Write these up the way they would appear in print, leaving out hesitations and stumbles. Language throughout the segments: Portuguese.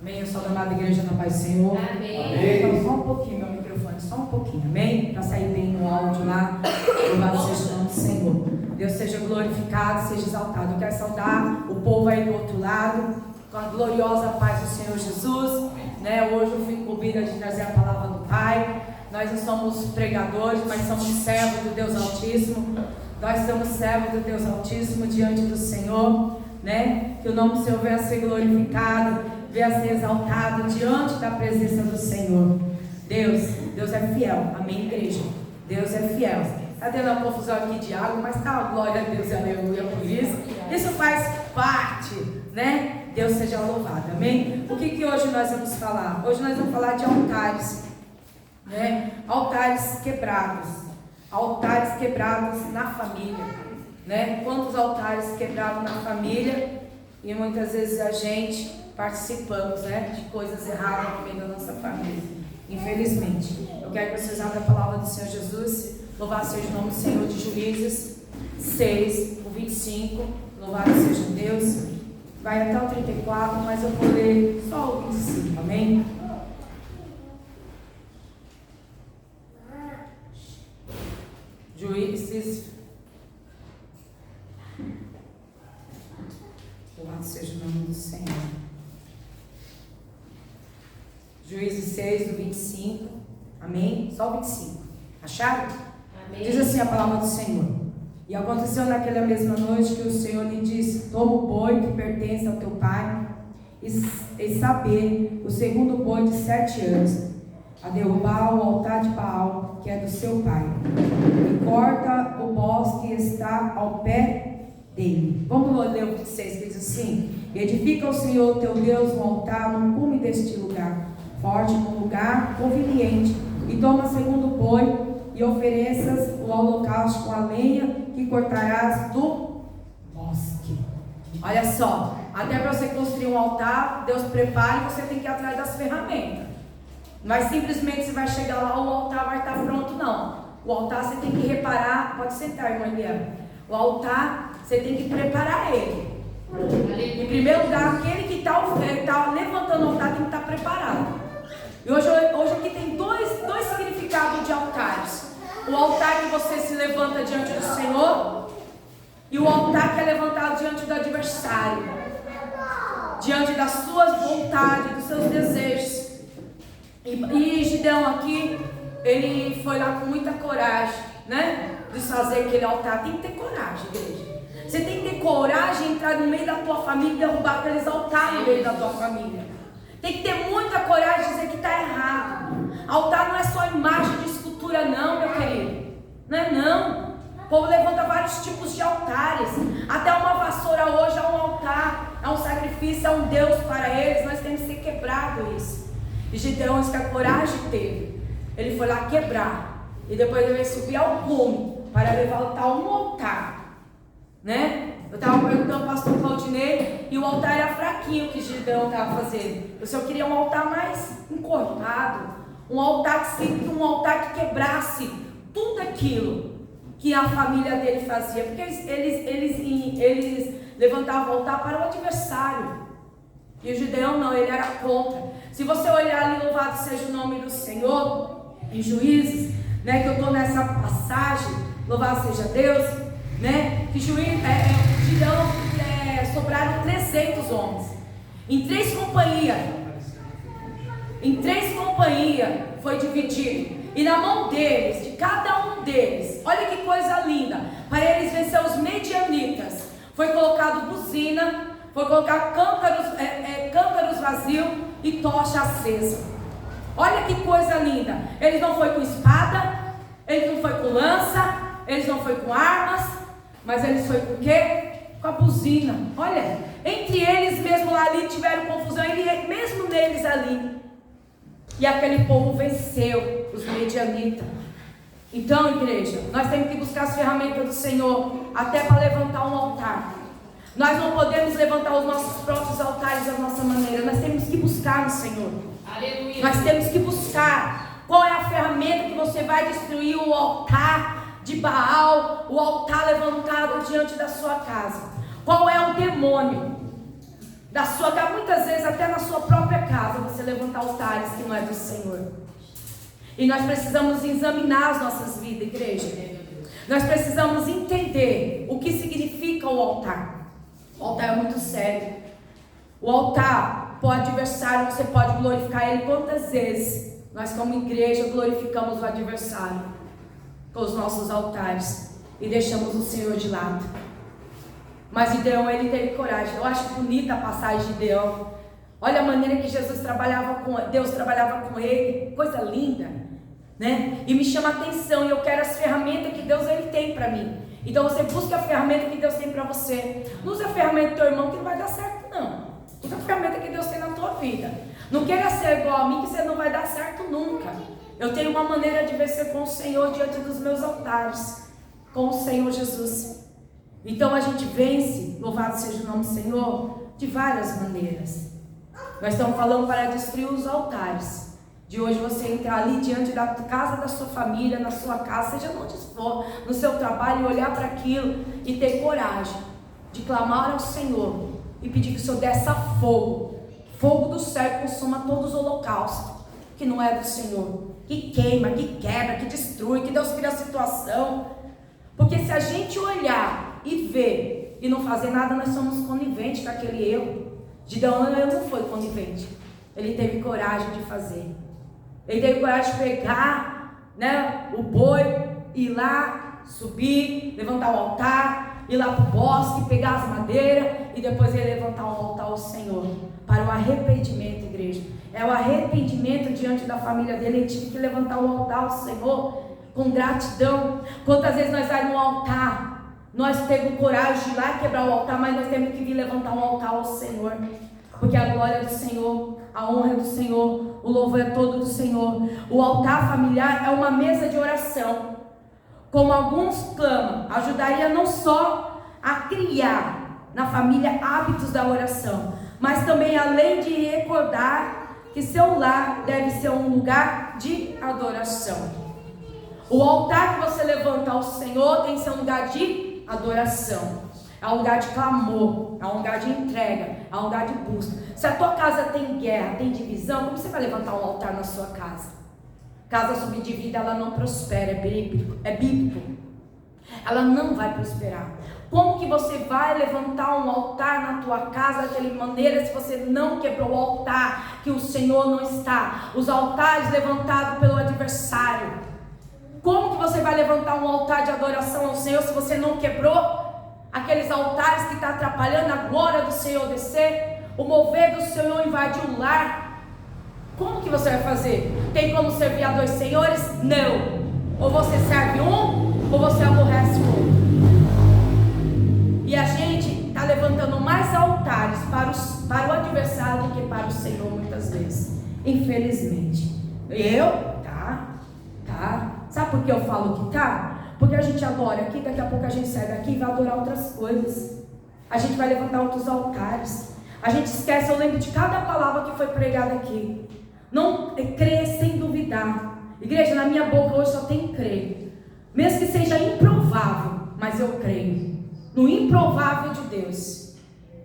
Amém. Eu sou da amada igreja na paz do Senhor. Amém. Então, só um pouquinho, meu microfone, só um pouquinho. Amém? Para sair bem no áudio lá. Louvado seja o nome do Senhor. Deus seja glorificado, seja exaltado. Eu quero saudar o povo aí do outro lado, com a gloriosa paz do Senhor Jesus. Né? Hoje eu fui incumbida de trazer a palavra do Pai. Nós não somos pregadores, mas somos servos do Deus Altíssimo. Nós somos servos do Deus Altíssimo diante do Senhor, né? Que o nome do Senhor venha a ser glorificado, venha a ser exaltado diante da presença do Senhor. Deus é fiel. Amém, igreja? Deus é fiel. Está tendo uma confusão aqui de água, mas está uma glória a Deus e aleluia por isso. Isso faz parte, né? Deus seja louvado, amém? O que hoje nós vamos falar? Hoje nós vamos falar de altares, né? Altares quebrados na família, né? Quantos altares quebrados na família e muitas vezes a gente participamos, né, de coisas erradas no meio da nossa família, infelizmente. Eu quero que vocês abram a palavra do Senhor Jesus. Louvado seja o nome do Senhor, de Juízes 6, o 25. Louvado seja Deus. Vai até o 34, mas eu vou ler só o 25, amém? Juízes. Louvado seja o nome do Senhor. Juízes 6, do 25. Amém? Só o 25. Acharam? Amém. Diz assim a palavra do Senhor. E aconteceu naquela mesma noite que o Senhor lhe disse: toma o boi que pertence ao teu pai, e saber o segundo boi de 7 anos, a derrubar o altar de Baal, que é do seu pai, e corta o bosque que está ao pé dele. Vamos ler o 26, que diz assim: e edifica ao Senhor teu Deus um altar no cume deste lugar, forte num lugar conveniente, e toma segundo boi, e ofereças o holocausto com a lenha que cortarás do bosque. Olha só, até para você construir um altar, Deus prepara e você tem que ir atrás das ferramentas. Mas simplesmente você vai chegar lá, o altar vai estar pronto, não. O altar você tem que reparar. Pode sentar, irmã Eliana. O altar você tem que preparar ele. Em primeiro lugar, aquele que está levantando o altar tem que estar preparado. E hoje aqui tem dois significados de altares. O altar que você se levanta diante do Senhor, e o altar que é levantado diante do adversário, diante das suas vontades, dos seus desejos. E Gideão aqui, ele foi lá com muita coragem, né? De fazer aquele altar. Tem que ter coragem, igreja. Você tem que ter coragem de entrar no meio da tua família e derrubar aqueles altares no meio da tua família. Tem que ter muita coragem de dizer que está errado. Altar não é só imagem de escultura, não, meu querido. Não é não. O povo levanta vários tipos de altares. Até uma vassoura hoje é um altar, é um sacrifício, é um Deus para eles. Nós temos que ser quebrado isso. E Gideão, isso que a coragem teve, ele foi lá quebrar, e depois ele subir ao cume para levantar um altar, né? Eu estava perguntando ao pastor Claudinei, e o altar era fraquinho que Gideão estava fazendo. Eu só queria um altar mais encorpado, um altar que quebrasse tudo aquilo que a família dele fazia, porque eles levantavam o altar para o adversário. E o Gideão não, ele era contra. Se você olhar ali, louvado seja o nome do Senhor, em Juízes, né, que eu estou nessa passagem, louvado seja Deus, né, que Gideão sobraram 300 homens, em 3 companhias foi dividido, e na mão deles, de cada um deles, olha que coisa linda, para eles vencer os medianitas, foi colocado buzina, foi colocar cântaros vazios e tocha acesa. Olha que coisa linda. Eles não foi com espada, eles não foi com lança, eles não foi com armas, mas eles foi com o quê? Com a buzina. Olha, entre eles mesmo lá ali tiveram confusão, e mesmo neles ali. E aquele povo venceu os medianitas. Então, igreja, nós temos que buscar as ferramentas do Senhor até para levantar um altar. Nós não podemos levantar os nossos próprios altares da nossa maneira. Nós temos que buscar no Senhor. Aleluia. Nós temos que buscar qual é a ferramenta que você vai destruir o altar de Baal, o altar levantado diante da sua casa. Qual é o demônio? da sua casa, muitas vezes até na sua própria casa, você levantar altares que não é do Senhor. E nós precisamos examinar as nossas vidas, igreja. Nós precisamos entender o que significa o altar. O altar é muito sério. O altar, o adversário, você pode glorificar ele quantas vezes nós como igreja glorificamos o adversário com os nossos altares e deixamos o Senhor de lado. Mas Gideão, ele teve coragem. Eu acho bonita a passagem de Gideão. Olha a maneira que Deus trabalhava com ele, coisa linda, né? E me chama a atenção, e eu quero as ferramentas que Deus ele tem para mim. Então você busca a ferramenta que Deus tem para você. Não usa a ferramenta do teu irmão que não vai dar certo, não. Usa a ferramenta que Deus tem na tua vida. Não queira ser igual a mim, que você não vai dar certo nunca. Eu tenho uma maneira de vencer com o Senhor diante dos meus altares, com o Senhor Jesus. Então a gente vence, louvado seja o nome do Senhor, de várias maneiras. Nós estamos falando para destruir os altares. De hoje você entrar ali diante da casa da sua família, na sua casa, seja onde for, no seu trabalho, e olhar para aquilo e ter coragem de clamar ao Senhor e pedir que o Senhor desça fogo, fogo do céu, que consuma todos os holocaustos que não é do Senhor, que queima, que quebra, que destrui, que Deus cria a situação. Porque se a gente olhar e ver e não fazer nada, nós somos coniventes com aquele erro. Gideão não foi conivente, ele teve coragem de fazer. Ele teve coragem de pegar, né, o boi, ir lá, subir, levantar o altar, ir lá para o bosque, pegar as madeiras e depois ele levantar um altar ao Senhor, para o arrependimento, igreja. É o arrependimento diante da família dele. Ele tinha que levantar o altar ao Senhor com gratidão. Quantas vezes nós vamos no altar, nós temos coragem de ir lá quebrar o altar, mas nós temos que vir levantar um altar ao Senhor, porque a glória é do Senhor, a honra é do Senhor, o louvor é todo do Senhor. O altar familiar é uma mesa de oração. Como alguns clamam, ajudaria não só a criar na família hábitos da oração, mas também além de recordar que seu lar deve ser um lugar de adoração. O altar que você levanta ao Senhor tem que ser um lugar de adoração. É um lugar de clamor, é um lugar de entrega, é um lugar de busca. Se a tua casa tem guerra, tem divisão, como você vai levantar um altar na sua casa? Casa subdividida, ela não prospera, é bíblico. Ela não vai prosperar. Como que você vai levantar um altar na tua casa daquela maneira se você não quebrou o altar que o Senhor não está? Os altares levantados pelo adversário. Como que você vai levantar um altar de adoração ao Senhor se você não quebrou aqueles altares que estão atrapalhando a glória do Senhor descer, o mover do Senhor invadir o lar? Como que você vai fazer? Tem como servir a dois senhores? Não. Ou você serve um, ou você aborrece o outro. E a gente está levantando mais altares para o adversário do que para o Senhor muitas vezes. Infelizmente. Sabe por que eu falo que tá? Porque a gente adora aqui, daqui a pouco a gente sai daqui e vai adorar outras coisas. A gente vai levantar outros altares. A gente esquece, eu lembro de cada palavra que foi pregada aqui. Não crer sem duvidar. Igreja, na minha boca hoje só tem crer. Mesmo que seja improvável, mas eu creio no improvável de Deus.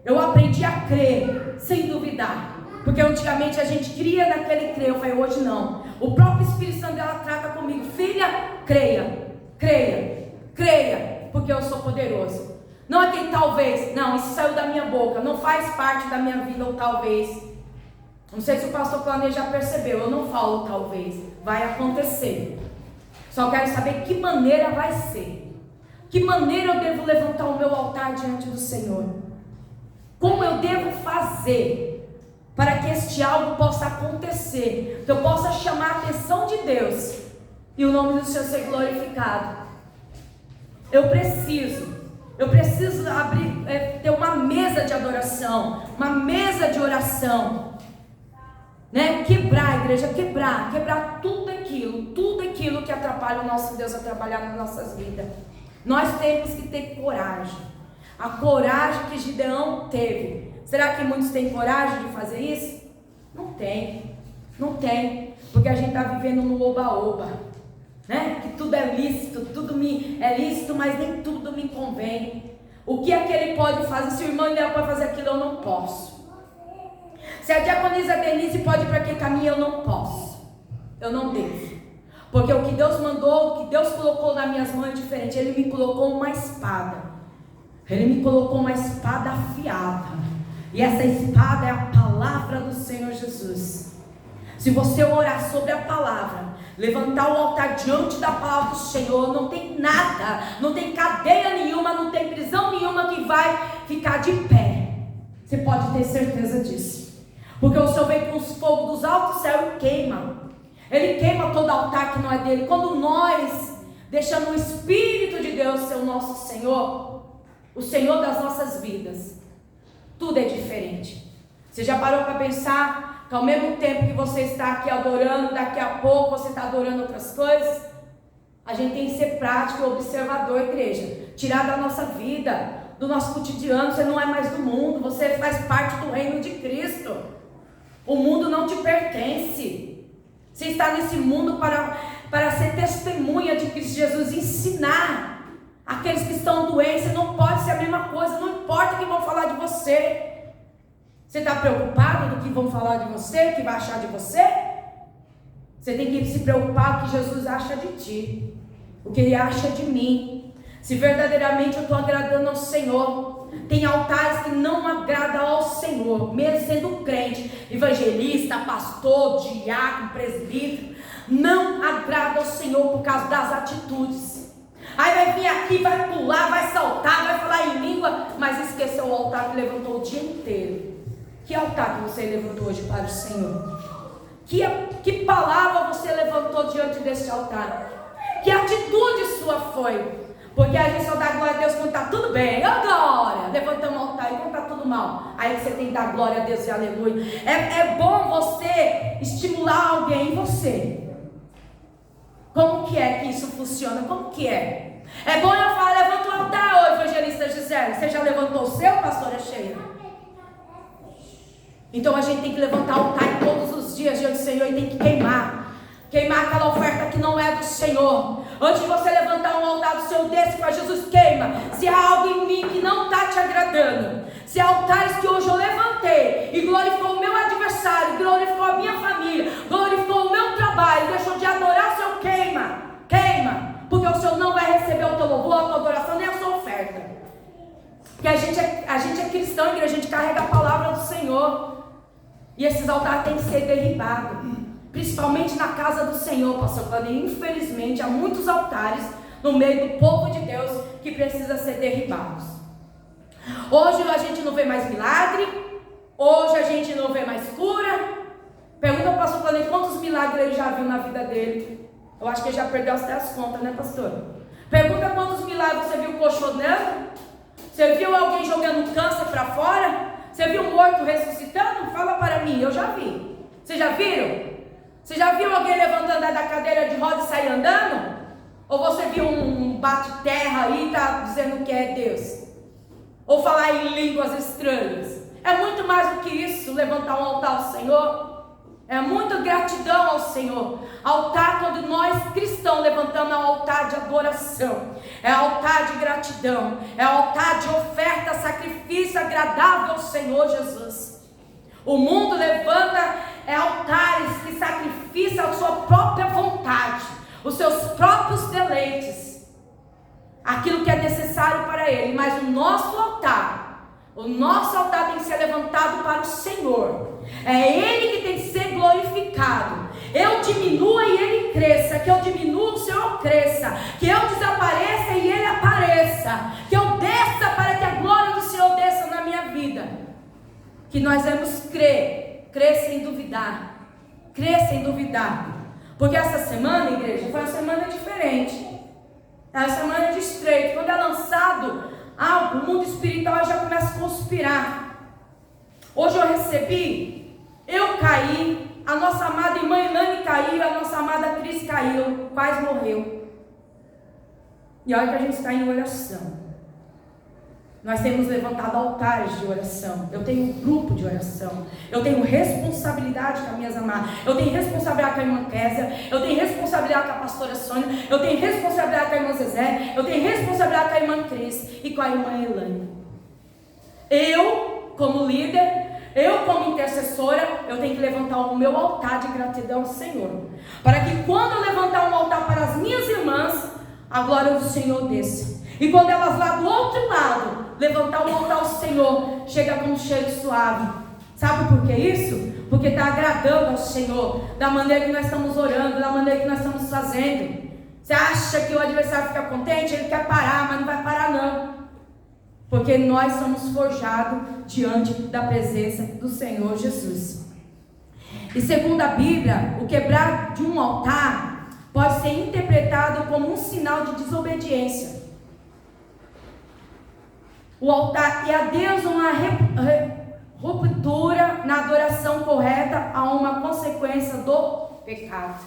Eu aprendi a crer sem duvidar. Porque antigamente a gente cria naquele crer. Eu falei, hoje não. O próprio Espírito Santo dela trata comigo. Filha, creia. Creia, creia, porque eu sou poderoso. Não é que talvez, não, isso saiu da minha boca, não faz parte da minha vida, ou talvez. Não sei se o pastor Planejamento já percebeu, eu não falo talvez, vai acontecer. Só quero saber que maneira vai ser. Que maneira eu devo levantar o meu altar diante do Senhor? Como eu devo fazer para que este algo possa acontecer? Que eu possa chamar a atenção de Deus e o nome do Senhor ser glorificado. Eu preciso ter uma mesa de adoração, uma mesa de oração, né? Quebrar a igreja, quebrar tudo aquilo que atrapalha o nosso Deus a trabalhar nas nossas vidas. Nós temos que ter coragem, a coragem que Gideão teve. Será que muitos têm coragem de fazer isso? Não tem, porque a gente está vivendo no oba-oba. Né? Que tudo é lícito, é lícito, mas nem tudo me convém. O que aquele pode fazer? Se o irmão dela pode fazer aquilo, eu não posso. Se a diaconisa Denise pode ir para aquele caminho, eu não posso. Eu não devo. Porque o que Deus mandou, o que Deus colocou nas minhas mãos é diferente. Ele me colocou uma espada. Ele me colocou uma espada afiada. E essa espada é a palavra do Senhor Jesus. Se você orar sobre a palavra, levantar o altar diante da palavra do Senhor, não tem nada, não tem cadeia nenhuma, não tem prisão nenhuma que vai ficar de pé. Você pode ter certeza disso. Porque o Senhor vem com os fogos dos altos céus e queima. Ele queima todo altar que não é dele. Quando nós deixamos o Espírito de Deus ser o nosso Senhor, o Senhor das nossas vidas, tudo é diferente. Você já parou para pensar que ao mesmo tempo que você está aqui adorando, daqui a pouco você está adorando outras coisas? A gente tem que ser prático e observador, igreja. Tirar da nossa vida, do nosso cotidiano. Você não é mais do mundo, você faz parte do reino de Cristo. O mundo não te pertence. Você está nesse mundo para ser testemunha de Cristo Jesus, ensinar aqueles que estão doentes. Você não pode ser a mesma coisa, não importa o que vão falar de você. Você está preocupado do que vão falar de você, o que vai achar de você? Você tem que se preocupar com o que Jesus acha de ti, o que Ele acha de mim. Se verdadeiramente eu estou agradando ao Senhor. Tem altares que não agradam ao Senhor, mesmo sendo crente, evangelista, pastor, diácono, presbítero, não agrada ao Senhor por causa das atitudes. Aí vai vir aqui, vai pular, vai saltar, vai falar em língua, mas esqueceu o altar que levantou o dia inteiro. Que altar que você levantou hoje para o Senhor? Que palavra você levantou diante desse altar? Que atitude sua foi? Porque a gente só dá glória a Deus quando está tudo bem. Ô glória! Levantamos o altar e quando está tudo mal. Aí você tem que dar glória a Deus e aleluia. É bom você estimular alguém em você. Como que é que isso funciona? Como que é? É bom eu falar, levanta o altar hoje, evangelista Gisele. Você já levantou o seu, pastora Sheila? Então a gente tem que levantar o altar todos os dias diante do Senhor e tem que queimar. Queimar aquela oferta que não é do Senhor. Antes de você levantar um altar do Senhor desse para Jesus, queima. Se há algo em mim que não está te agradando, se há altares que hoje eu levantei e glorificou o meu adversário, glorificou a minha família, glorificou o meu trabalho, deixou de adorar o Senhor, queima. Queima. Porque o Senhor não vai receber o teu louvor, a tua adoração, nem a sua oferta. Porque a gente é cristão, igreja, a gente carrega a palavra do Senhor. E esses altares têm que ser derribados. Principalmente na casa do Senhor, pastor Claudio. Infelizmente, há muitos altares no meio do povo de Deus que precisam ser derribados. Hoje a gente não vê mais milagre. Hoje a gente não vê mais cura. Pergunta ao pastor Claudio quantos milagres ele já viu na vida dele. Eu acho que ele já perdeu até as contas, né, pastor? Pergunta quantos milagres você viu coxonando. Você viu alguém jogando câncer para fora? Você viu um morto ressuscitando? Fala para mim, eu já vi. Vocês já viram? Você já viu alguém levantando da cadeira de roda e sair andando? Ou você viu um bate-terra aí e está dizendo que é Deus? Ou falar em línguas estranhas? É muito mais do que isso, levantar um altar ao Senhor. É muita gratidão ao Senhor. Altar, quando nós cristãos levantamos, é um altar de adoração. É altar de gratidão. É altar de oferta, sacrifício agradável ao Senhor Jesus. O mundo levanta altares que sacrificam a sua própria vontade, os seus próprios deleites, aquilo que é necessário para ele. Mas o nosso altar tem que ser levantado para o Senhor. É Ele que tem que ser glorificado. Eu diminua e Ele cresça. Que eu diminua, o Senhor cresça. Que eu desapareça e Ele apareça. Que eu desça para que a glória do Senhor desça na minha vida. Que nós vamos crer sem duvidar. Crer sem duvidar. Porque essa semana, igreja, foi uma semana diferente. É uma semana de estreito. Quando é lançado algo, o mundo espiritual já começa a conspirar. Hoje eu caí, a nossa amada irmã Ilane caiu, a nossa amada Cris caiu, quase morreu. E olha que a gente está em oração. Nós temos levantado altares de oração. Eu tenho um grupo de oração. Eu tenho responsabilidade com as minhas amadas. Eu tenho responsabilidade com a irmã Késia. Eu tenho responsabilidade com a pastora Sônia. Eu tenho responsabilidade com a irmã Zezé. Eu tenho responsabilidade com a irmã Cris e com a irmã Elaine. Eu, como líder, Eu, como intercessora, eu tenho que levantar o meu altar de gratidão ao Senhor, para que quando eu levantar um altar para as minhas irmãs, a glória do Senhor desça. E quando elas lá do outro lado levantar um altar ao Senhor, chega com um cheiro suave. Sabe por que isso? Porque está agradando ao Senhor, da maneira que nós estamos orando, da maneira que nós estamos fazendo. Você acha que o adversário fica contente? Ele quer parar, mas não vai parar não. Porque nós somos forjados diante da presença do Senhor Jesus. E segundo a Bíblia, o quebrar de um altar pode ser interpretado como um sinal de desobediência. O altar e a Deus uma ruptura na adoração correta a uma consequência do pecado.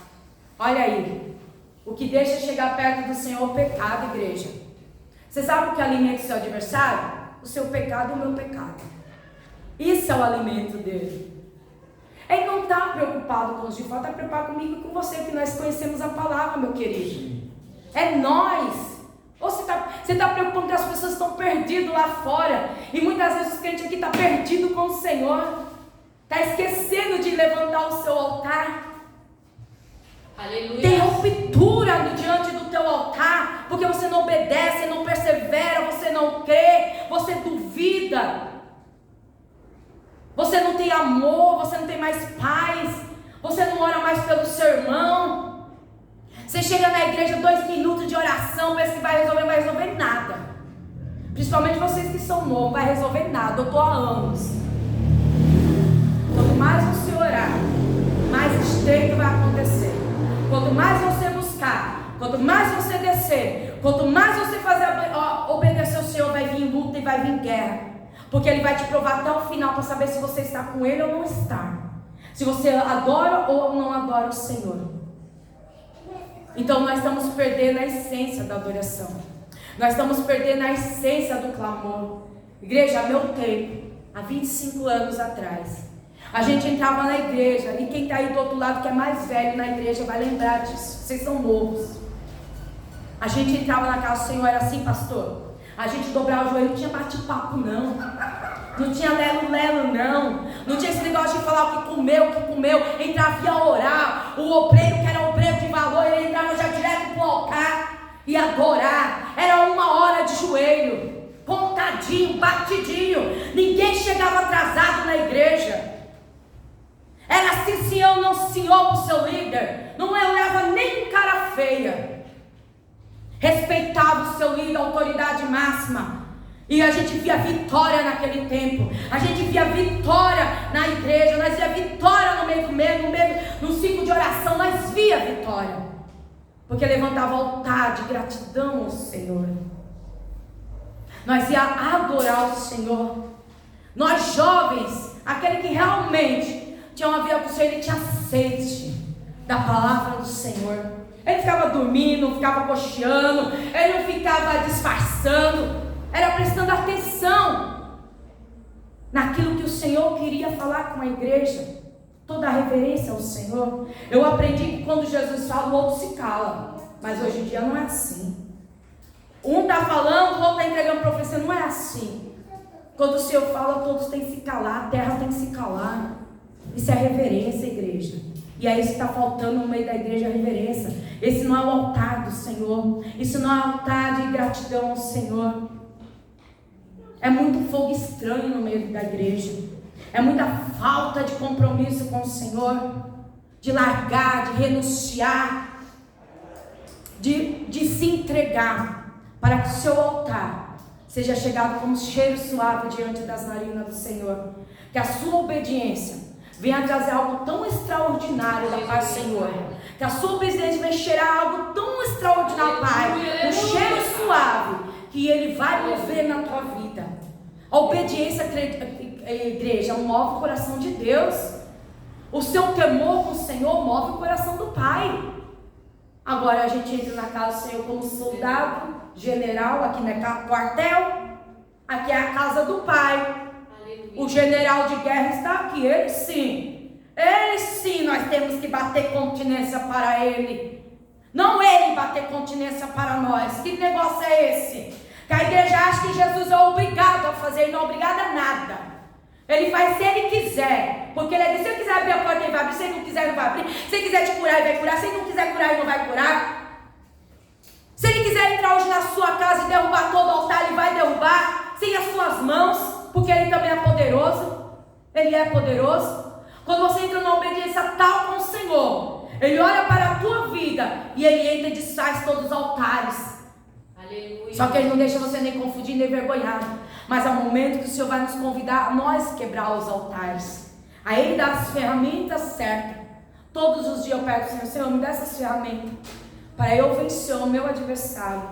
Olha aí, o que deixa chegar perto do Senhor é o pecado, igreja. Você sabe o que alimenta o seu adversário? O seu pecado e o meu pecado. Isso é o alimento dele. Ele não está preocupado com os de fora, está preocupado comigo e com você, que nós conhecemos a palavra, meu querido. É nós. Ou você está preocupado que as pessoas estão perdidas lá fora. E muitas vezes os crentes aqui estão perdidos com o Senhor. Está esquecendo de levantar o seu altar. Aleluia. Tem ruptura diante do teu altar, porque você não obedece, não persevera, você não crê, você duvida, você não tem amor, você não tem mais paz, você não ora mais pelo seu irmão. Você chega na igreja 2 minutos de oração, pensa que vai resolver, não vai resolver nada. Principalmente vocês que são novos, não vai resolver nada. Eu estou há anos. Quanto mais você orar, mais estreito vai acontecer. Quanto mais você buscar, quanto mais você descer, quanto mais você fazer obedecer ao Senhor, vai vir luta e vai vir guerra. Porque Ele vai te provar até o final para saber se você está com Ele ou não está. Se você adora ou não adora o Senhor. Então nós estamos perdendo a essência da adoração. Nós estamos perdendo a essência do clamor. Igreja, há meu tempo, há 25 anos atrás, a gente entrava na igreja, e quem está aí do outro lado, que é mais velho na igreja, vai lembrar disso. Vocês são novos. A gente entrava na casa do Senhor, era assim, pastor. A gente dobrava o joelho, não tinha bate-papo não. Não tinha lelo-lelo não. Não tinha esse negócio de falar o que comeu. Entrava e ia orar. O obreiro, que era obreiro de valor, ele entrava já direto para o altar e adorar. Era 1 hora de joelho, pontadinho, batidinho. Ninguém chegava atrasado na igreja. Era assim, senhor, não senhor, para o seu líder. Não olhava nem cara feia. Respeitava o seu líder, a autoridade máxima. E a gente via vitória naquele tempo. A gente via vitória na igreja. Nós via vitória no meio do meio, no ciclo de oração. Nós via vitória. Porque levantava altar de gratidão ao Senhor. Nós ia adorar o Senhor. Nós jovens, aquele que realmente tinha uma vida com o Senhor, ele tinha sede da palavra do Senhor. Ele ficava dormindo, não ficava cocheando, ele não ficava disfarçando, era prestando atenção naquilo que o Senhor queria falar com a igreja. Toda a reverência ao Senhor. Eu aprendi que quando Jesus fala, o outro se cala, mas hoje em dia não é assim. Um está falando, o outro está entregando profecia, não é assim. Quando o Senhor fala, todos têm que se calar, a terra tem que se calar. Isso é reverência, igreja. E é isso que está faltando no meio da igreja, a reverência. Esse não é o altar do Senhor. Isso não é o altar de gratidão ao Senhor. É muito fogo estranho no meio da igreja. É muita falta de compromisso com o Senhor. De largar, de renunciar. De se entregar. Para que o seu altar seja chegado como um cheiro suave diante das narinas do Senhor. Que a sua obediência venha trazer algo tão extraordinário da paz do Senhor. Que a sua obediência venha cheirar algo tão extraordinário, Pai. Um cheiro suave que Ele vai mover na tua vida. A obediência, igreja, move o coração de Deus. O seu temor com o Senhor move o coração do Pai. Agora a gente entra na casa do Senhor como soldado, general, aqui não é quartel. Aqui é a casa do Pai. O general de guerra está aqui, ele sim, nós temos que bater continência para ele, não ele bater continência para nós. Que negócio é esse? Que a igreja acha que Jesus é obrigado a fazer, ele não é obrigado a nada. Ele faz se Ele quiser. Porque Ele diz, se Ele quiser abrir a porta, Ele vai abrir. Se Ele não quiser, Ele vai abrir. Se Ele quiser te curar, Ele vai curar. Se Ele não quiser curar, Ele não vai curar. Se Ele quiser entrar hoje na sua casa e derrubar todo o altar, Ele vai derrubar. Sem as suas mãos. Porque Ele também é poderoso. Ele é poderoso. Quando você entra numa obediência tal com o Senhor, Ele olha para a tua vida e Ele entra e desfaz todos os altares. Aleluia. Só que Ele não deixa você nem confundir, nem envergonhado. Mas é o momento que o Senhor vai nos convidar a nós quebrar os altares. A Ele dar as ferramentas certas. Todos os dias eu peço ao Senhor, Senhor, me dá essas ferramentas. Para eu vencer o meu adversário.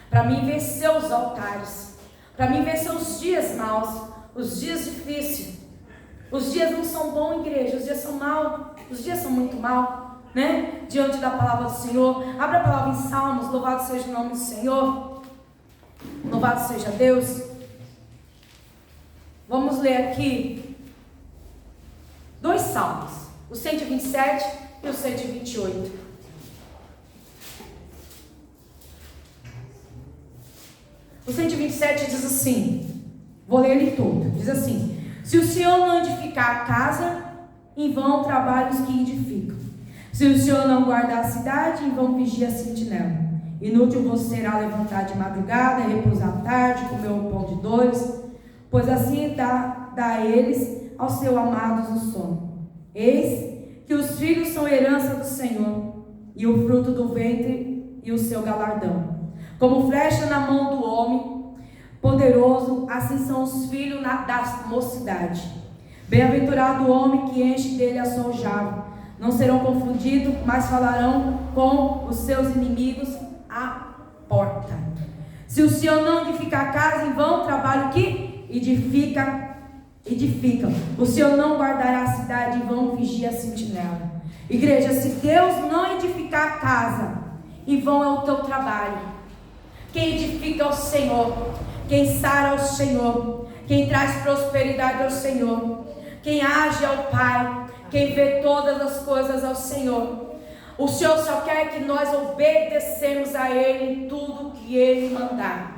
Para mim vencer os altares. Para mim vencer os dias maus. Os dias difíceis. Os dias não são bons, igreja. Os dias são maus. Os dias são muito maus. Né? Diante da palavra do Senhor. Abra a palavra em Salmos. Louvado seja o nome do Senhor. Louvado seja Deus. Vamos ler aqui 2 salmos, o 127 e o 128. O 127 diz assim, vou ler ele todo, diz assim: se o Senhor não edificar a casa, em vão trabalham os que edificam. Se o Senhor não guardar a cidade, em vão vigia a sentinela. Inútil você será levantar de madrugada, repousar à tarde, comer o pão de dores, pois assim dá a eles, aos seus amados, o sono. Eis que os filhos são herança do Senhor, e o fruto do ventre e o seu galardão. Como flecha na mão do homem poderoso, assim são os filhos da mocidade. Bem-aventurado o homem que enche dele a sua aljava. Não serão confundidos, mas falarão com os seus inimigos à porta. Se o Senhor não edificar a casa, em vão trabalho que edificam. O Senhor não guardará a cidade, em vão vigia a sentinela. Igreja, se Deus não edificar a casa, em vão é o teu trabalho. Quem edifica é o Senhor. Quem sara é o Senhor. Quem traz prosperidade é o Senhor. Quem age é o Pai. Quem vê todas as coisas é o Senhor. O Senhor só quer que nós obedecemos a Ele em tudo que Ele mandar.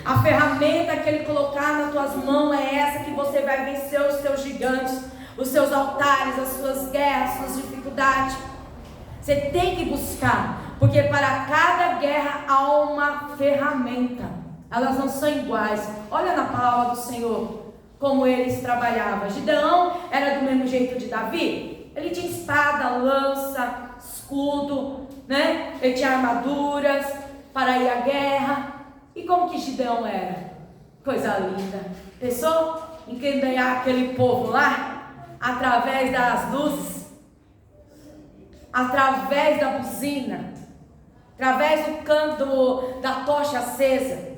A ferramenta que Ele colocar nas tuas mãos é essa que você vai vencer os teus gigantes, os seus altares, as suas guerras, as suas dificuldades. Você tem que buscar, porque para cada guerra há uma ferramenta. Elas não são iguais. Olha na palavra do Senhor como eles trabalhavam. Gideão era do mesmo jeito de Davi. Ele tinha espada, lança, escudo, né? Ele tinha armaduras para ir à guerra. E como que Gideão era? Coisa linda. Pensou em quem ganhar aquele povo lá? Através das luzes, através da buzina, através do canto da tocha acesa.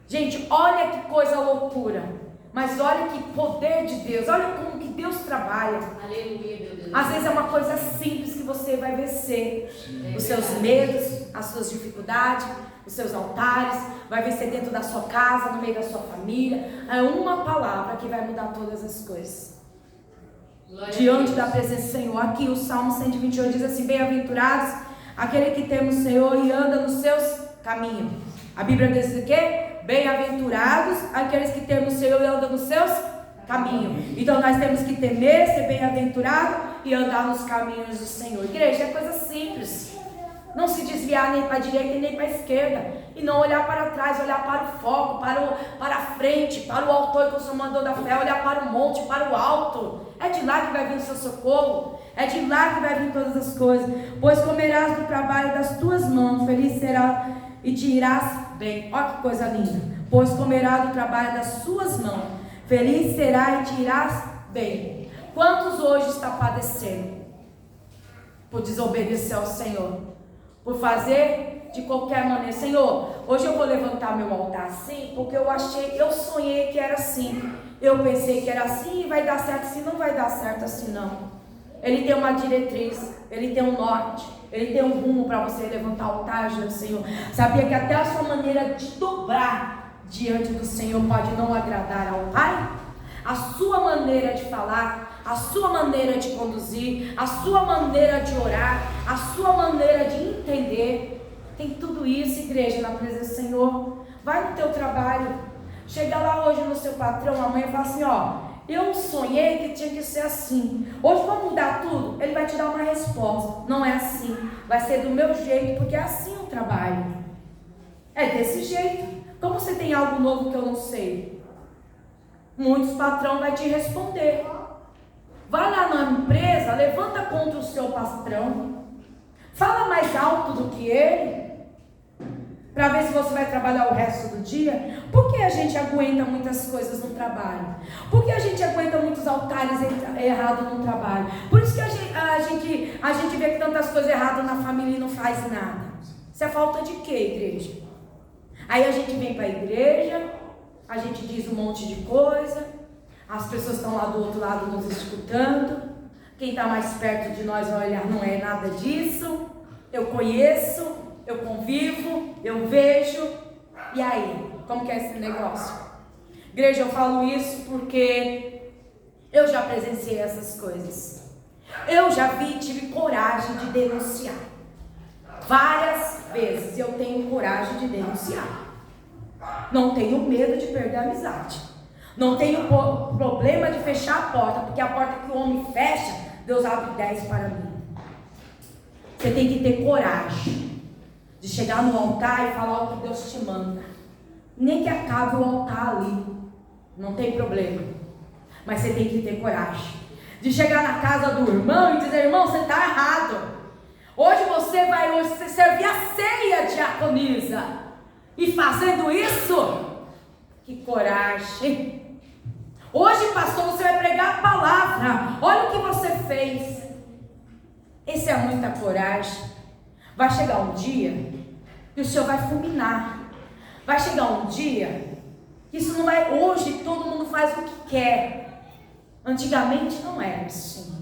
Gente, olha que coisa loucura. Mas olha que poder de Deus. Olha como que Deus trabalha. Aleluia, meu Deus. Às vezes é uma coisa simples que você vai vencer. Os seus medos, as suas dificuldades, os seus altares. Vai vencer dentro da sua casa, no meio da sua família. É uma palavra que vai mudar todas as coisas. Diante da presença do Senhor. Aqui o Salmo 128 diz assim: bem-aventurados aquele que teme o Senhor e anda nos seus caminhos. A Bíblia diz o quê? Bem-aventurados aqueles que temem o Senhor e andam nos seus caminhos. Então nós temos que temer, ser bem-aventurado e andar nos caminhos do Senhor. Igreja, é coisa simples. Não se desviar nem para a direita nem para a esquerda. E não olhar para trás, olhar para o foco, para a frente, para o autor que o Senhor mandou da fé, olhar para o monte, para o alto. É de lá que vai vir o seu socorro. É de lá que vai vir todas as coisas. Pois comerás do trabalho das tuas mãos, feliz será e te irás bem. Olha que coisa linda. Pois comerá do trabalho das suas mãos, feliz será e te irás bem. Quantos hoje está padecendo por desobedecer ao Senhor, por fazer de qualquer maneira? Senhor, hoje eu vou levantar meu altar assim, porque eu sonhei que era assim, eu pensei que era assim e vai dar certo assim. Não vai dar certo assim não. Ele tem uma diretriz, ele tem um norte, ele tem um rumo para você levantar o altar diante do Senhor. Sabia que até a sua maneira de dobrar diante do Senhor pode não agradar ao Pai? A sua maneira de falar, a sua maneira de conduzir, a sua maneira de orar, a sua maneira de entender. Tem tudo isso, igreja, na presença do Senhor. Vai no teu trabalho, chega lá hoje no seu patrão, amanhã e fala assim: ó, eu sonhei que tinha que ser assim. Hoje vamos mudar tudo? Ele vai te dar uma resposta. Não é assim. Vai ser do meu jeito, porque é assim o trabalho. É desse jeito. Como você tem algo novo que eu não sei? Muitos patrão vai te responder. Vai lá na empresa, levanta contra o seu patrão. Fala mais alto do que ele. Para ver se você vai trabalhar o resto do dia. Por que a gente aguenta muitas coisas no trabalho? Por que a gente aguenta muitos altares errados no trabalho? Por isso que a gente vê tantas coisas erradas na família e não faz nada. Isso é falta de quê, igreja? Aí a gente vem para a igreja, a gente diz um monte de coisa, as pessoas estão lá do outro lado nos escutando, quem está mais perto de nós vai olhar, não é nada disso, eu conheço, eu convivo, eu vejo, e aí, como que é esse negócio? Igreja, eu falo isso porque eu já presenciei essas coisas, eu já tive coragem de denunciar, várias vezes eu tenho coragem de denunciar, não tenho medo de perder a amizade, não tenho problema de fechar a porta, porque a porta que o homem fecha, Deus abre 10 para mim. Você tem que ter coragem de chegar no altar e falar o que Deus te manda. Nem que acabe o altar ali, não tem problema. Mas você tem que ter coragem de chegar na casa do irmão e dizer: irmão, você está errado. Hoje você vai servir a ceia, diaconisa. E fazendo isso, que coragem. Hoje, pastor, você vai pregar a palavra. Olha o que você fez. Esse é muita coragem. Vai chegar um dia que o Senhor vai fulminar. Vai chegar um dia que isso não vai. Hoje todo mundo faz o que quer. Antigamente não era assim.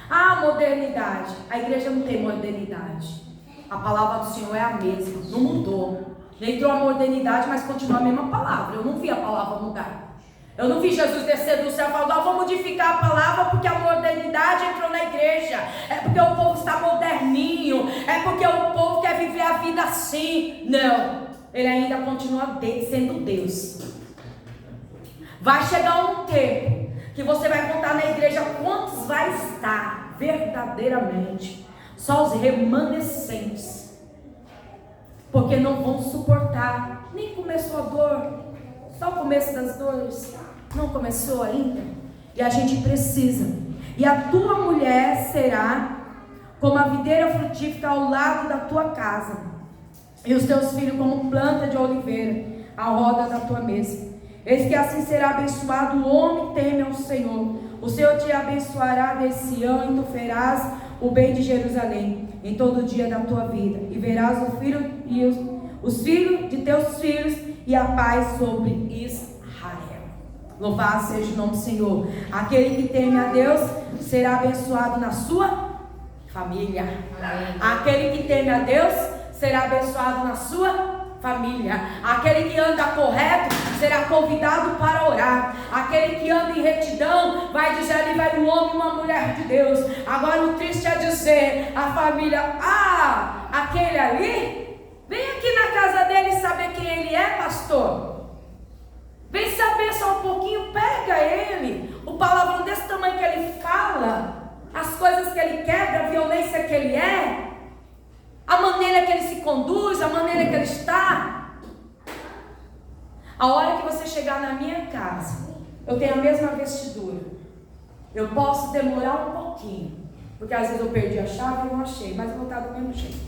Ah, modernidade. A igreja não tem modernidade. A palavra do Senhor é a mesma. Não mudou. Entrou a modernidade, mas continua a mesma palavra. Eu não vi a palavra mudar. Eu não vi Jesus descer do céu e falar: vou modificar a palavra porque a modernidade entrou na igreja. É porque o povo está moderninho. É porque o povo quer viver a vida assim. Não. Ele ainda continua sendo Deus. Vai chegar um tempo que você vai contar na igreja quantos vai estar verdadeiramente. Só os remanescentes. Porque não vão suportar. Nem começou a dor. Só o começo das dores. Não começou ainda. E a gente precisa. E a tua mulher será como a videira frutífera ao lado da tua casa, e os teus filhos como planta de oliveira à roda da tua mesa. Eis que assim será abençoado o homem que teme ao Senhor. O Senhor te abençoará desse Sião, e tu verás o bem de Jerusalém em todo o dia da tua vida, e verás o filho e os filhos de teus filhos, e a paz sobre Israel. Louvado seja o nome do Senhor. Aquele que teme a Deus será abençoado na sua família. Amém. Aquele que teme a Deus será abençoado na sua família. Aquele que anda correto será convidado para orar. Aquele que anda em retidão vai dizer: ali vai um homem e uma mulher de Deus. Agora o triste é dizer a família: ah, aquele ali, vem aqui na casa dele saber quem ele é, pastor. Vem saber só um pouquinho, pega ele. O palavrão desse tamanho que ele fala, as coisas que ele quebra, a violência que ele é, a maneira que ele se conduz, a maneira que ele está. A hora que você chegar na minha casa, eu tenho a mesma vestidura. Eu posso demorar um pouquinho, porque às vezes eu perdi a chave e não achei, mas eu vou estar do mesmo jeito.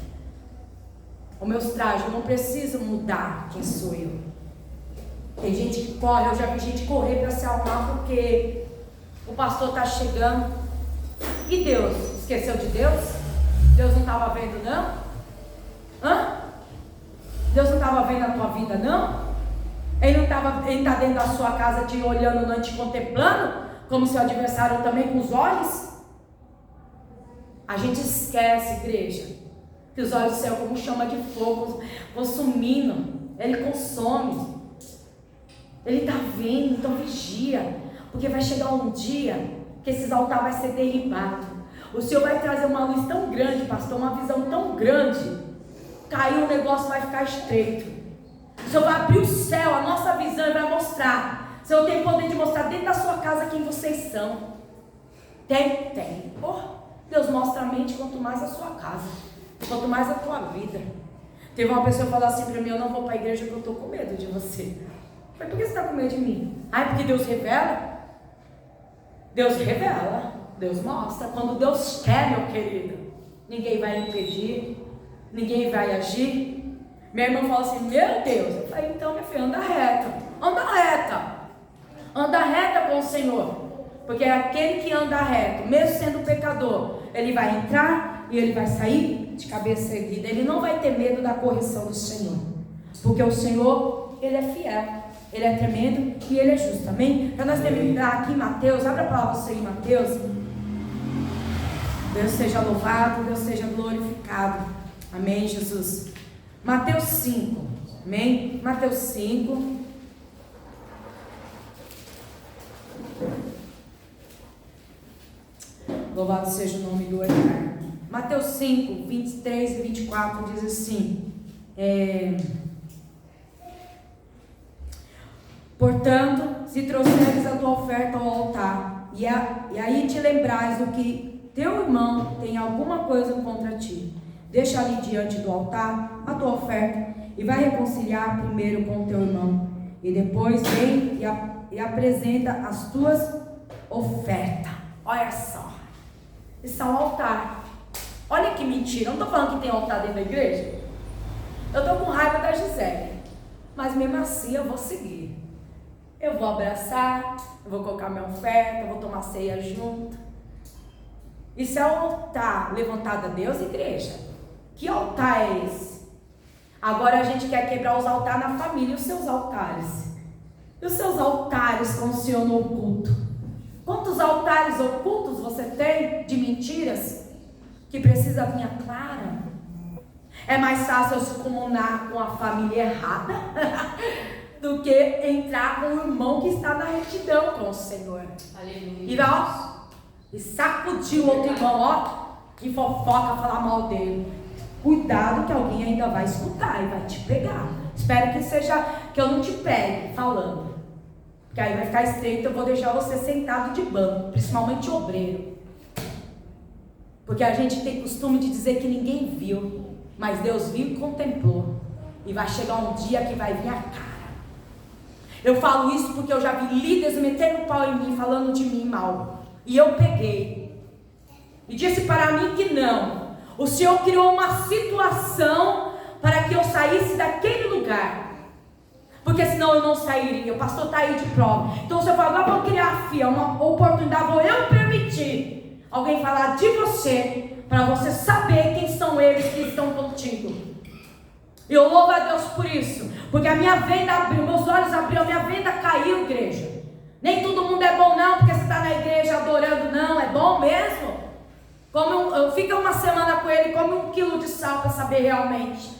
Os meus trajes, eu não preciso mudar quem sou eu. Tem gente que corre, eu já vi gente correr para se arrumar porque o pastor está chegando. E Deus? Esqueceu de Deus? Deus não estava vendo, não? Deus não estava vendo a tua vida, não? Ele está dentro da sua casa te olhando, não te contemplando, como seu adversário também com os olhos? A gente esquece, igreja, que os olhos do céu como chama de fogo, consumindo. Ele consome. Ele está vendo, então vigia, porque vai chegar um dia que esses altares vai ser derribado. O Senhor vai trazer uma luz tão grande, pastor, uma visão tão grande, caiu, o negócio vai ficar estreito. O Senhor vai abrir o céu, a nossa visão, e vai mostrar. O Senhor tem poder de mostrar dentro da sua casa quem vocês são. Tem. Deus mostra a mente, quanto mais a sua casa, quanto mais a tua vida. Teve uma pessoa que falou assim para mim: eu não vou para a igreja porque eu estou com medo de você. Eu falei: por que você está com medo de mim? Porque Deus revela. Deus revela, Deus mostra. Quando Deus quer, meu querido, ninguém vai impedir, ninguém vai agir. Minha irmã falou assim: meu Deus. Eu falei: então, minha filha, anda reta com o Senhor. Porque é aquele que anda reto, mesmo sendo pecador, ele vai entrar e ele vai sair de cabeça erguida. Ele não vai ter medo da correção do Senhor, porque o Senhor, ele é fiel, ele é tremendo e ele é justo. Amém? Para nós terminar aqui em Mateus, abra a palavra você em Mateus. Deus seja louvado, Deus seja glorificado. Amém, Jesus. Mateus 5. Amém? Mateus 5. Louvado seja o nome do Eterno. Mateus 5, 23 e 24 diz assim: portanto, se trouxeres a tua oferta ao altar, e aí te lembrais do que teu irmão tem alguma coisa contra ti, deixa ali diante do altar a tua oferta, e vai reconciliar primeiro com o teu irmão, e depois vem e apresenta as tuas ofertas. Olha só, isso é um altar. Olha que mentira, eu não estou falando que tem altar dentro da igreja. Eu estou com raiva da Gisele, mas mesmo assim eu vou seguir. Eu vou abraçar, eu vou colocar minha oferta, eu vou tomar ceia junto. Isso é um altar levantado a Deus, igreja. Que altar é esse? Agora a gente quer quebrar os altares na família, os seus altares. E os seus altares com o Senhor no oculto? Quantos altares ocultos você tem de mentiras que precisa vir à clara? É mais fácil eu se comunar com a família errada do que entrar com o irmão que está na retidão com o Senhor. Aleluia. E sacudir o outro irmão, que fofoca, falar mal dele. Cuidado que alguém ainda vai escutar e vai te pegar. Espero que eu não te pegue falando, porque aí vai ficar estreito. Eu vou deixar você sentado de banco, principalmente obreiro, porque a gente tem costume de dizer que ninguém viu, mas Deus viu e contemplou. E vai chegar um dia que vai vir a cara. Eu falo isso porque eu já vi líderes metendo pau em mim, falando de mim mal, e eu peguei e disse para mim que não. O Senhor criou uma situação para que eu saísse daquele lugar, porque senão eu não sairia. O pastor está aí de prova. Então o Senhor falou: agora vou criar, filha, uma oportunidade, vou eu permitir alguém falar de você, para você saber quem são eles que estão contigo. E eu louvo a Deus por isso, porque a minha venda abriu, meus olhos abriram, a minha venda caiu, igreja. Nem todo mundo é bom não, porque você está na igreja adorando, não, é bom mesmo. Fica uma semana com ele, come 1 quilo de sal para saber realmente.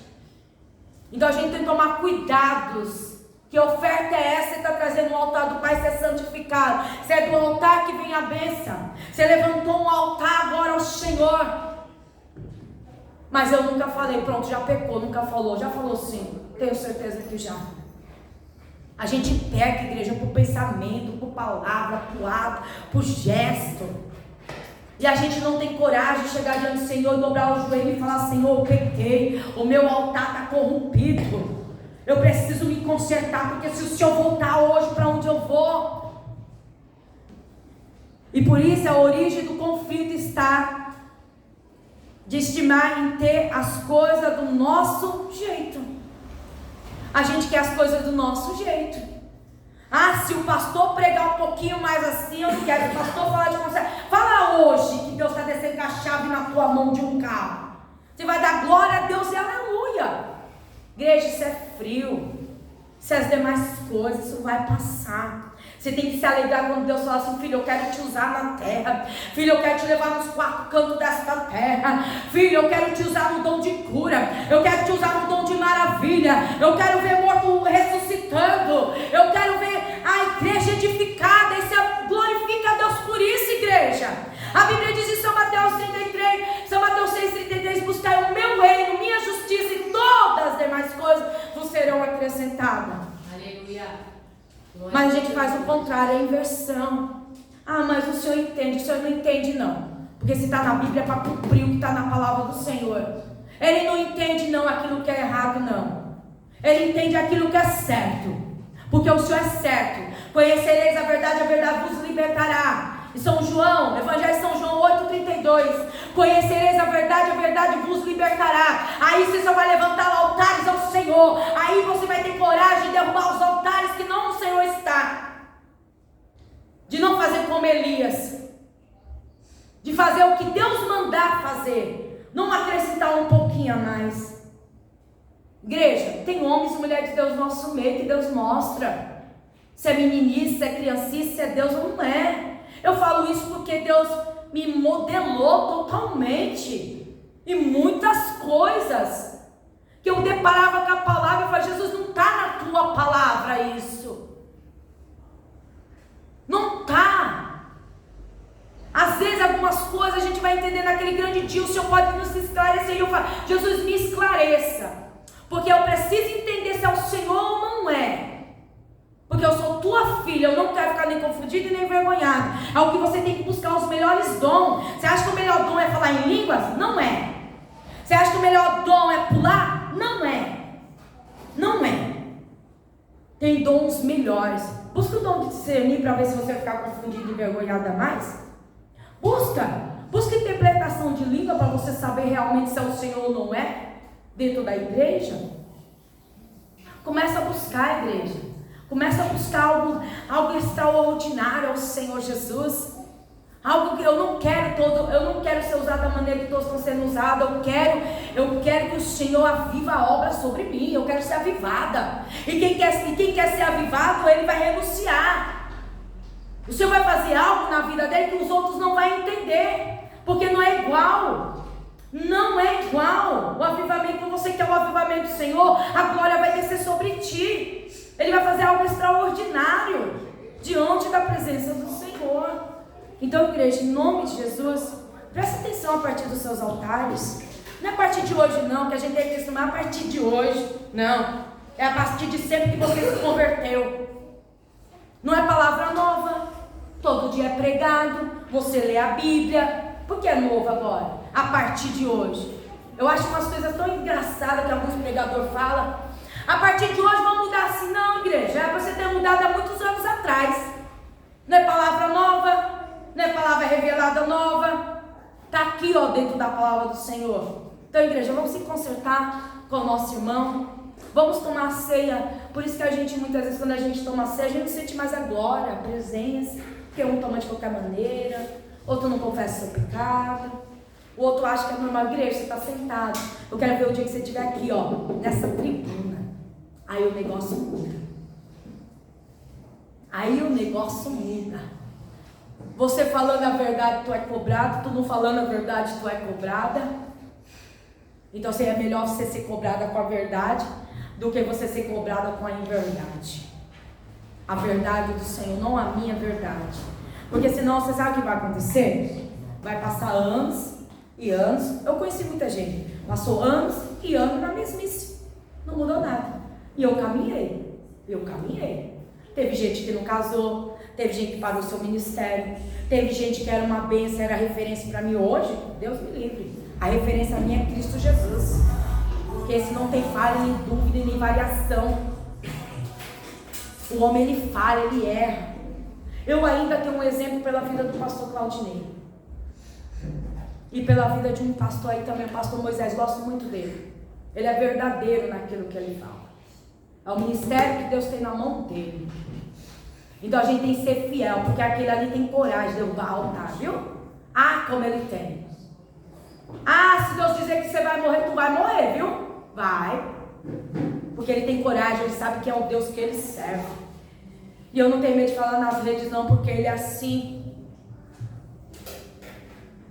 Então a gente tem que tomar cuidados. Que oferta é essa que está trazendo no altar do Pai ser santificado? Se é do altar que vem a bênção. Você levantou um altar agora ao Senhor. Mas eu nunca falei, pronto, já pecou, nunca falou. Já falou sim, tenho certeza que já. A gente peca, igreja, por pensamento, por palavra, por ato, por gesto. E a gente não tem coragem de chegar diante do Senhor, dobrar o joelho e falar: Senhor, eu pequei, o meu altar está corrompido, eu preciso me consertar, porque se o Senhor voltar hoje, para onde eu vou? E por isso a origem do conflito está de estimar em ter as coisas do nosso jeito. A gente quer as coisas do nosso jeito. Se o pastor pregar um pouquinho mais assim, eu não quero. Se o pastor falar de você, fala hoje que Deus está descendo com a chave na tua mão de um carro, você vai dar glória a Deus e aleluia. Igreja, isso é frio. Isso é as demais coisas, isso vai passar. Você tem que se alegrar quando Deus fala assim: filho, eu quero te usar na terra. Filho, eu quero te levar nos 4 cantos desta terra. Filho, eu quero te usar no dom de cura. Eu quero te usar no dom de maravilha. Eu quero ver morto ressuscitando. Eu quero ver a igreja edificada. E você glorifica a Deus por isso, igreja. A Bíblia diz em São Mateus 33, São Mateus 6,33: buscai o meu reino, minha justiça, e todas as demais coisas vos serão acrescentadas. Aleluia. Mas a gente faz o contrário, a inversão. Ah, mas o senhor entende. O senhor não entende, não. Porque se está na Bíblia é para cumprir o que está na palavra do Senhor. Ele não entende, não, aquilo que é errado, não. Ele entende aquilo que é certo. Porque o Senhor é certo. Conhecereis a verdade vos libertará. E São João, Evangelho de São João 8,32. Conhecereis a verdade vos libertará. Aí você só vai levantar altares ao Senhor. Aí você vai ter coragem de derrubar os altares que não o Senhor está. De não fazer como Elias. De fazer o que Deus mandar fazer. Não acrescentar um pouquinho a mais. Igreja, tem homens e mulheres de Deus no nosso meio que Deus mostra. Se é meninice, se é criancice, se é Deus ou não é. Eu falo isso porque Deus me modelou totalmente. E muitas coisas. Que eu deparava com a palavra e falava, Jesus, não está na tua palavra isso. Não está. Às vezes algumas coisas a gente vai entender naquele grande dia, o Senhor pode nos esclarecer. E eu falo, Jesus, me esclareça. Porque eu preciso entender se é o Senhor ou não é. Porque eu sou tua filha, eu não quero ficar nem confundido e nem envergonhado. É o que você tem que buscar os melhores dons. Você acha que o melhor dom é falar em línguas? Não é. Você acha que o melhor dom é pular? Não é. Não é. Tem dons melhores. Busca o dom de discernir para ver se você vai ficar confundido e envergonhado a mais. Busca interpretação de língua para você saber realmente se é o Senhor ou não é. Dentro da igreja. Começa a buscar, igreja. Começa a buscar algo extraordinário ao Senhor Jesus. Algo que eu não quero ser usado da maneira que todos estão sendo usados. Eu quero que o Senhor aviva a obra sobre mim. Eu quero ser avivada. E quem quer ser avivado, ele vai renunciar. O Senhor vai fazer algo na vida dele que os outros não vão entender. Porque não é igual. Não é igual. O avivamento, quando você quer o avivamento do Senhor, a glória vai descer sobre ti. Ele vai fazer algo extraordinário diante da presença do Senhor. Então, igreja, em nome de Jesus, presta atenção a partir dos seus altares. Não é a partir de hoje, não, que a gente tem que acostumar a partir de hoje. Não. É a partir de sempre que você se converteu. Não é palavra nova. Todo dia é pregado. Você lê a Bíblia. Por que é novo agora? A partir de hoje. Eu acho umas coisas tão engraçadas que alguns pregadores falam. A partir de hoje vamos mudar assim. Não, igreja, é para você ter mudado há muitos anos atrás. Não é palavra nova, não é palavra revelada nova. Está aqui, ó, dentro da palavra do Senhor. Então, igreja, vamos se consertar com o nosso irmão. Vamos tomar a ceia. Por isso que a gente, muitas vezes, quando a gente toma a ceia, a gente sente mais a glória, a presença. Porque um toma de qualquer maneira, outro não confessa seu pecado, o outro acha que é normal. Igreja, você está sentado. Eu quero ver o dia que você estiver aqui, ó, nessa tribuna. Aí o negócio muda. Aí o negócio muda. Você falando a verdade, tu é cobrado. Tu não falando a verdade, tu é cobrada. Então é melhor você ser cobrada com a verdade do que você ser cobrada com a inverdade. A verdade do Senhor, não a minha verdade. Porque senão você sabe o que vai acontecer? Vai passar anos e anos. Eu conheci muita gente. Passou anos e anos na mesmice. Não mudou nada. E eu caminhei. Teve gente que não casou, teve gente que parou seu ministério, teve gente que era uma bênção, era referência para mim hoje. Deus me livre. A referência minha é Cristo Jesus. Porque esse não tem falha, nem dúvida, nem variação. O homem, ele falha, ele erra. Eu ainda tenho um exemplo pela vida do pastor Claudinei. E pela vida de um pastor aí também, o pastor Moisés, gosto muito dele. Ele é verdadeiro naquilo que ele fala. É o ministério que Deus tem na mão dele. Então a gente tem que ser fiel, porque aquele ali tem coragem de derrubar altar, viu? Ah, como ele tem. Ah, se Deus dizer que você vai morrer, tu vai morrer, viu? Vai. Porque ele tem coragem, ele sabe que é o Deus que ele serve. E eu não tenho medo de falar nas redes não, porque ele é assim.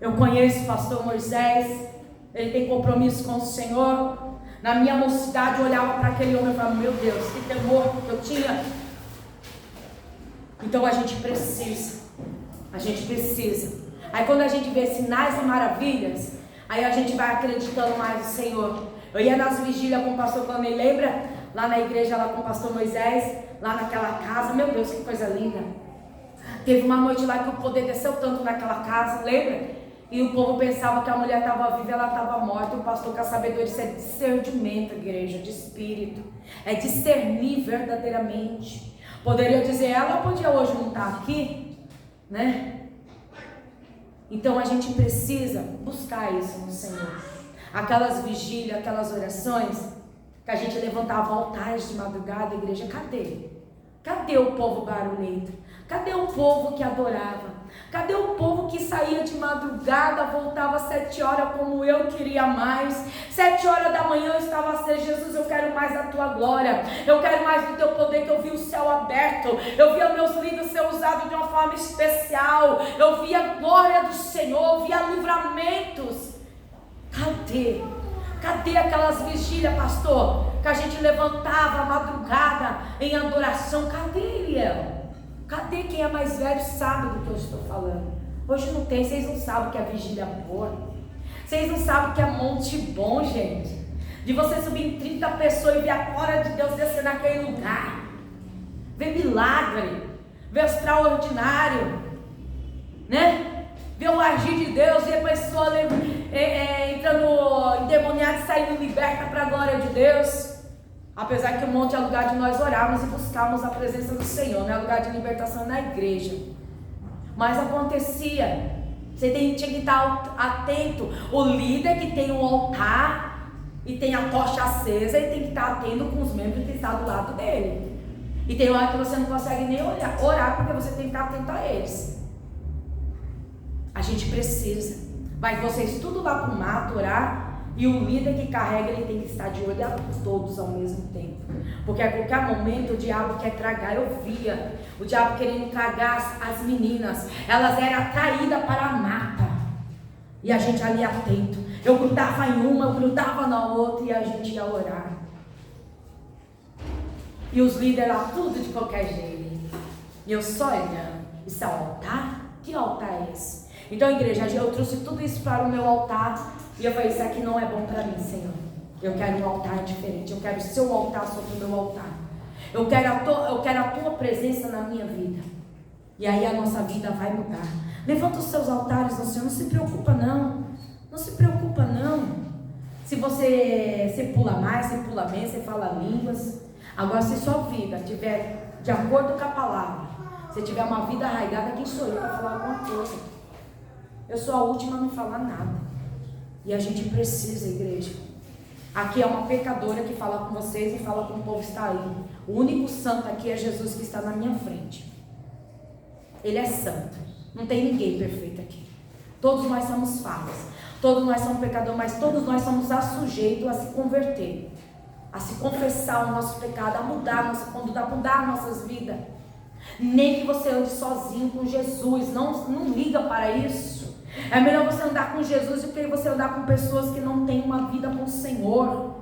Eu conheço o pastor Moisés, ele tem compromisso com o Senhor. Na minha mocidade eu olhava para aquele homem e falava, meu Deus, que temor que eu tinha. Então a gente precisa. Aí quando a gente vê sinais e maravilhas, aí a gente vai acreditando mais no Senhor. Eu ia nas vigílias com o pastor Clamei, lembra? lá na igreja, lá com o pastor Moisés, lá naquela casa. Meu Deus, que coisa linda. Teve uma noite lá que o poder desceu tanto naquela casa, lembra? E o povo pensava que a mulher estava viva, ela estava morta. E o pastor, com a sabedoria, isso é discernimento, igreja, de espírito. É discernir verdadeiramente. Poderia dizer, ela podia hoje não estar aqui, né? Então a gente precisa buscar isso no Senhor. Aquelas vigílias, aquelas orações que a gente levantava altares de madrugada, igreja, cadê? Cadê o povo barulhento? Cadê o povo que adorava? Cadê o povo que saía de madrugada, voltava às 7 horas como eu queria mais? 7 horas da manhã eu estava assim, Jesus, eu quero mais da tua glória, eu quero mais do teu poder, que eu vi o céu aberto, eu via meus livros ser usados de uma forma especial, eu via a glória do Senhor, eu via livramentos. Cadê? Cadê aquelas vigílias, pastor, que a gente levantava a madrugada em adoração? Cadê, Eliel? Cadê? Quem é mais velho sabe do que eu estou falando. Hoje não tem, vocês não sabem o que é vigília boa. Vocês não sabem o que é monte bom, gente. De você subir em 30 pessoas e ver a glória de Deus descer naquele lugar. Ver milagre, ver extraordinário, né? Ver o agir de Deus, ver a pessoa entrando endemoniada e saindo liberta para a glória de Deus. Apesar que o monte é lugar de nós orarmos e buscarmos a presença do Senhor, não é lugar de libertação na igreja. Mas acontecia, você tinha que estar atento. O líder que tem um altar e tem a tocha acesa, ele tem que estar atento com os membros que estão do lado dele. E tem hora que você não consegue nem orar, porque você tem que estar atento a eles. A gente precisa. Vai vocês tudo lá para o mato orar. E o líder que carrega, ele tem que estar de olho a todos ao mesmo tempo. Porque a qualquer momento o diabo quer tragar. Eu via o diabo querendo tragar as meninas. Elas eram atraídas para a mata. E a gente ali atento. Eu grudava em uma, eu grudava na outra e a gente ia orar. E os líderes lá, tudo de qualquer jeito. E eu só olhando. Isso é um altar? Que altar é esse? Então, igreja, eu trouxe tudo isso para o meu altar. E eu falei, isso aqui não é bom para mim, Senhor. Eu quero um altar diferente. Eu quero o seu altar sobre o meu altar. Eu quero a tua presença na minha vida. E aí a nossa vida vai mudar. Levanta os seus altares ao Senhor. Não se preocupa não. Não se preocupa não. Se você pula mais, você pula menos, você fala línguas. Agora, se sua vida estiver de acordo com a palavra, se tiver uma vida arraigada, quem sou eu para falar alguma coisa? Eu sou a última a não falar nada. E a gente precisa, igreja. Aqui é uma pecadora que fala com vocês e fala com o povo que está aí. O único santo aqui é Jesus que está na minha frente. Ele é santo. Não tem ninguém perfeito aqui. Todos nós somos falhas. Todos nós somos pecadores, mas todos nós somos sujeitos a se converter. A se confessar o nosso pecado, a mudar a nossa conduta, a mudar nossas vidas. Nem que você ande sozinho com Jesus. Não liga para isso. É melhor você andar com Jesus do que você andar com pessoas que não têm uma vida com o Senhor,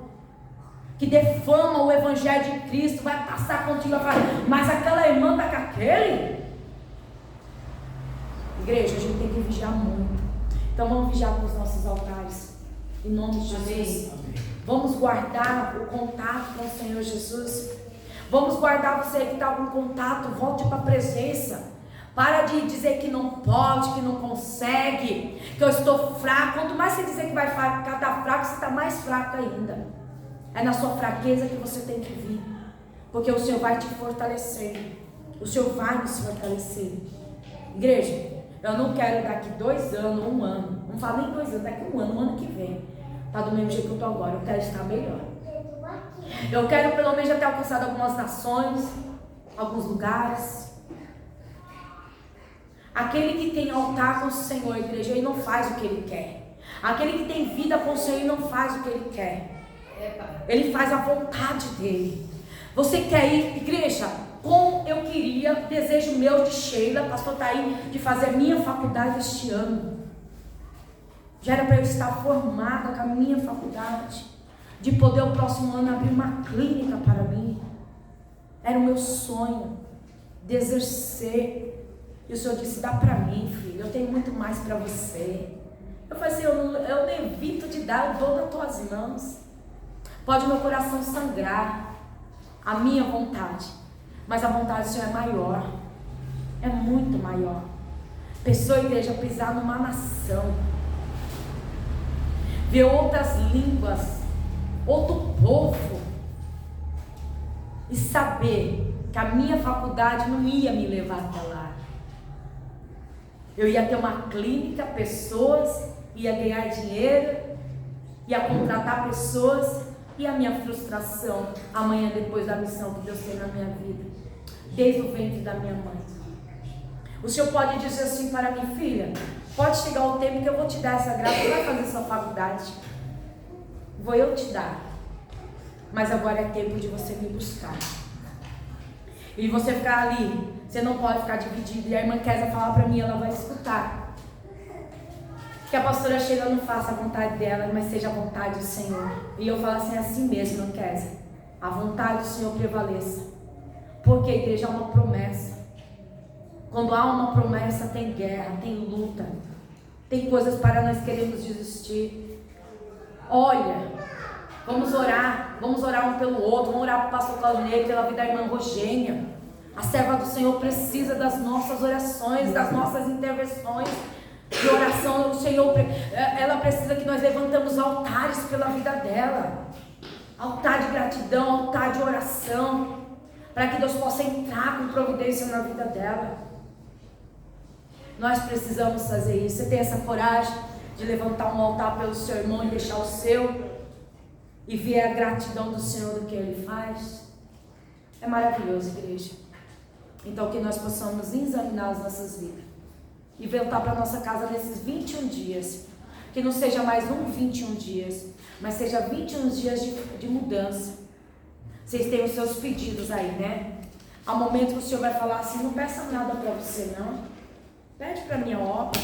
que defamam o Evangelho de Cristo, vai passar contigo e falar, mas aquela irmã está com aquele. Igreja, a gente tem que vigiar muito. Então vamos vigiar com os nossos altares, em nome de Jesus. Amém. Vamos guardar o contato com o Senhor Jesus. Vamos guardar você que está com contato, volte para a presença. Para de dizer que não pode, que não consegue, que eu estou fraco. Quanto mais você dizer que vai ficar fraco, você está mais fraco ainda. É na sua fraqueza que você tem que vir. Porque o Senhor vai te fortalecer. O Senhor vai nos fortalecer. Igreja, eu não quero daqui 2 anos, 1 ano. Não falo nem 2 anos, daqui 1 ano, 1 ano que vem. Tá do mesmo jeito que eu estou agora. Eu quero estar melhor. Eu quero pelo menos já ter alcançado algumas nações, alguns lugares. Aquele que tem altar com o Senhor, igreja, ele não faz o que ele quer. Aquele que tem vida com o Senhor, ele não faz o que ele quer. Ele faz a vontade dele. Você quer ir, igreja, como eu queria, desejo meu de Sheila, pastor Taí, de fazer minha faculdade este ano. Já era para eu estar formada com a minha faculdade, de poder o próximo ano abrir uma clínica para mim. Era o meu sonho, de exercer. E o Senhor disse, dá para mim, filho, eu tenho muito mais para você. Eu falei assim, eu não evito de dar, eu dou nas tuas mãos. Pode meu coração sangrar, a minha vontade, mas a vontade do Senhor é maior, é muito maior. Pessoa, igreja, pisar numa nação, ver outras línguas, outro povo, e saber que a minha faculdade não ia me levar até lá. Eu ia ter uma clínica, pessoas, ia ganhar dinheiro, ia contratar pessoas, e a minha frustração amanhã depois da missão que Deus tem na minha vida, desde o ventre da minha mãe. O Senhor pode dizer assim para mim: filha, pode chegar o tempo que eu vou te dar essa graça, você vai fazer sua faculdade, vou eu te dar, mas agora é tempo de você me buscar. E você ficar ali, você não pode ficar dividido. E a irmã Kézia falar para mim, ela vai escutar, que a pastora Sheila não faça a vontade dela, mas seja a vontade do Senhor. E eu falo assim, é assim mesmo, irmã Kézia, a vontade do Senhor prevaleça, porque a igreja é uma promessa. Quando há uma promessa, tem guerra, tem luta, tem coisas para nós queremos desistir. Olha, vamos orar um pelo outro, vamos orar para o pastor Claudinei, pela vida da irmã Rogênia. A serva do Senhor precisa das nossas orações, das nossas intervenções de oração. O Senhor, ela precisa que nós levantamos altares pela vida dela, altar de gratidão, altar de oração, para que Deus possa entrar com providência na vida dela. Nós precisamos fazer isso. Você tem essa coragem de levantar um altar pelo seu irmão e deixar o seu, e ver a gratidão do Senhor do que Ele faz? É maravilhoso, igreja. Então que nós possamos examinar as nossas vidas e voltar para a nossa casa nesses 21 dias, que não seja mais 21 dias, mas seja 21 dias de mudança. Vocês têm os seus pedidos aí, né? Há momento que o Senhor vai falar assim: não peça nada para você não, pede para a minha obra,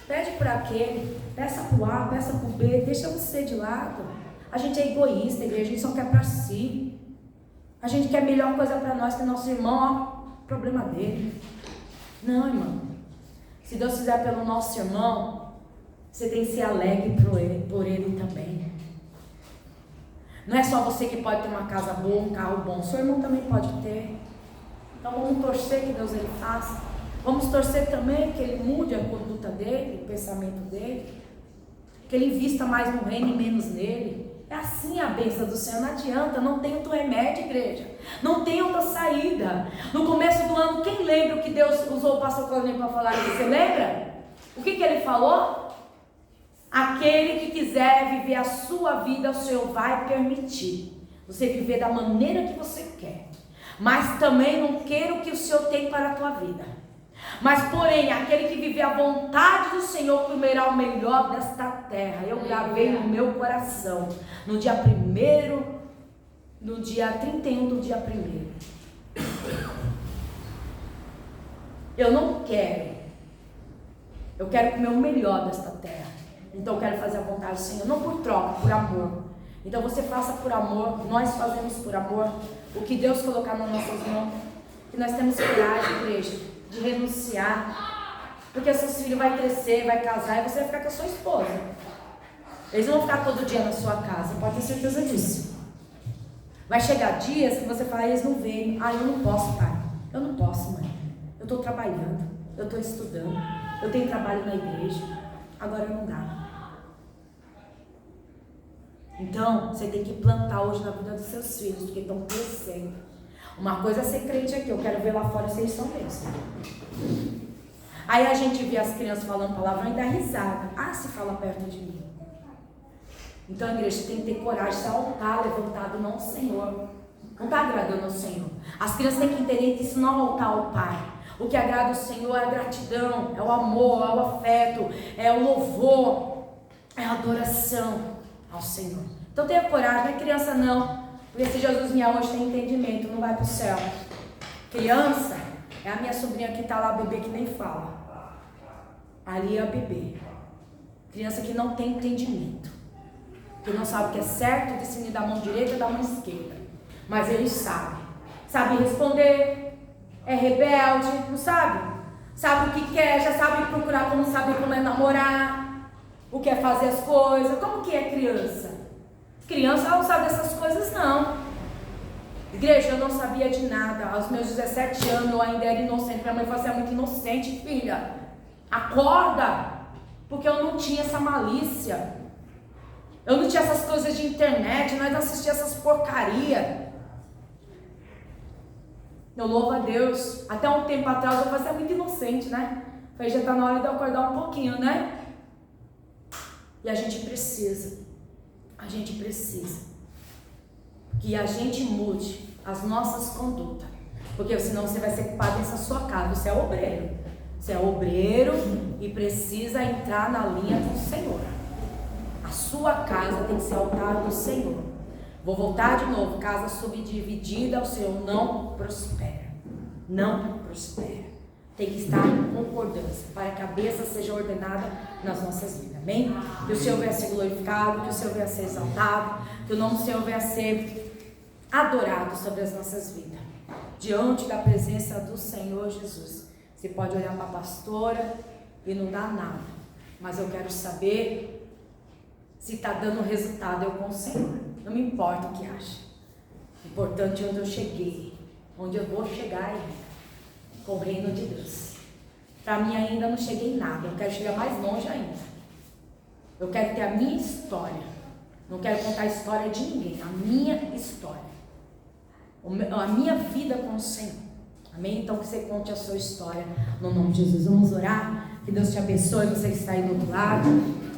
pede para aquele, peça para o A, peça para o B, deixa você de lado. A gente é egoísta, igreja, a gente só quer para si. A gente quer a melhor coisa para nós, que nosso irmão, ó, problema dele. Não, irmão. Se Deus fizer pelo nosso irmão, você tem que ser alegre por ele também. Não é só você que pode ter uma casa boa, um carro bom, seu irmão também pode ter. Então vamos torcer que Deus ele faça. Vamos torcer também que ele mude a conduta dele, o pensamento dele, que ele invista mais no reino e menos nele. É assim a bênção do Senhor. Não adianta, não tem outro remédio, igreja, não tem outra saída. No começo do ano, quem lembra o que Deus usou o pastor Claudinei para falar isso? Você lembra? O que ele falou? Aquele que quiser viver a sua vida, o Senhor vai permitir você viver da maneira que você quer, mas também não queira o que o Senhor tem para a tua vida. Mas porém, aquele que viver a vontade do Senhor comerá o melhor desta terra. Eu gravei no meu coração, no dia 1º, no dia 31 do dia 1º. Eu não quero, eu quero comer o melhor desta terra. Então eu quero fazer a vontade do Senhor, não por troca, por amor. Então você faça por amor, nós fazemos por amor o que Deus colocar nas nossas mãos. Que nós temos coragem, igreja, de renunciar, porque seus filhos vão crescer, vai casar e você vai ficar com a sua esposa. Eles não vão ficar todo dia na sua casa, pode ter certeza disso. Vai chegar dias que você fala: eles não vêm. Ah, eu não posso, pai, eu não posso, mãe, eu estou trabalhando, eu estou estudando, eu tenho trabalho na igreja, agora não dá. Então você tem que plantar hoje na vida dos seus filhos, porque estão crescendo. Uma coisa é ser crente aqui, eu quero ver lá fora se eles são mesmo. Aí a gente vê as crianças falando palavrão e dá risada. Ah, se fala perto de mim. Então a igreja tem que ter coragem, se altar levantado não ao Senhor. Não está agradando ao Senhor. As crianças têm que entender que isso não é altar ao Pai. O que agrada ao Senhor é a gratidão, é o amor, é o afeto, é o louvor, é a adoração ao Senhor. Então tenha coragem, não é criança não. Porque se Jesus vier hoje tem entendimento, não vai para o céu. Criança é a minha sobrinha que está lá, bebê que nem fala. Ali é a bebê. Criança que não tem entendimento, que não sabe o que é certo, discernir da mão direita e da mão esquerda. Mas ele sabe. Sabe responder, é rebelde, não sabe? Sabe o que quer, já sabe procurar como saber como é namorar, o que é fazer as coisas. Como que é criança? Criança não sabe dessas coisas não. Igreja, eu não sabia de nada. Aos meus 17 anos eu ainda era inocente. Minha mãe falou: você é muito inocente, filha. Acorda. Porque eu não tinha essa malícia. Eu não tinha essas coisas de internet. Nós não assistíamos essas porcarias. Eu louvo a Deus. Até um tempo atrás eu falei: você é muito inocente, né? Falei: já está na hora de eu acordar um pouquinho, né? E a gente precisa que a gente mude as nossas condutas, porque senão você vai ser culpado nessa sua casa. Você é obreiro e precisa entrar na linha com o Senhor. A sua casa tem que ser altar do Senhor. Vou voltar de novo: casa subdividida, o Senhor não prospera. Tem que estar em concordância, para que a cabeça seja ordenada nas nossas vidas, amém? Que o Senhor venha a ser glorificado, que o Senhor venha a ser exaltado, que o nome do Senhor venha a ser adorado sobre as nossas vidas, diante da presença do Senhor Jesus. Você pode olhar para a pastora e não dá nada, mas eu quero saber se está dando resultado eu com o Senhor. Não me importa o que acha, o importante é onde eu cheguei, onde eu vou chegar ainda, com o reino de Deus. Para mim ainda não cheguei em nada, eu quero chegar mais longe ainda. Eu quero ter a minha história, não quero contar a história de ninguém, a minha história, a minha vida com o Senhor, amém? Então que você conte a sua história no nome de Jesus. Vamos orar, que Deus te abençoe, você que está aí do outro lado,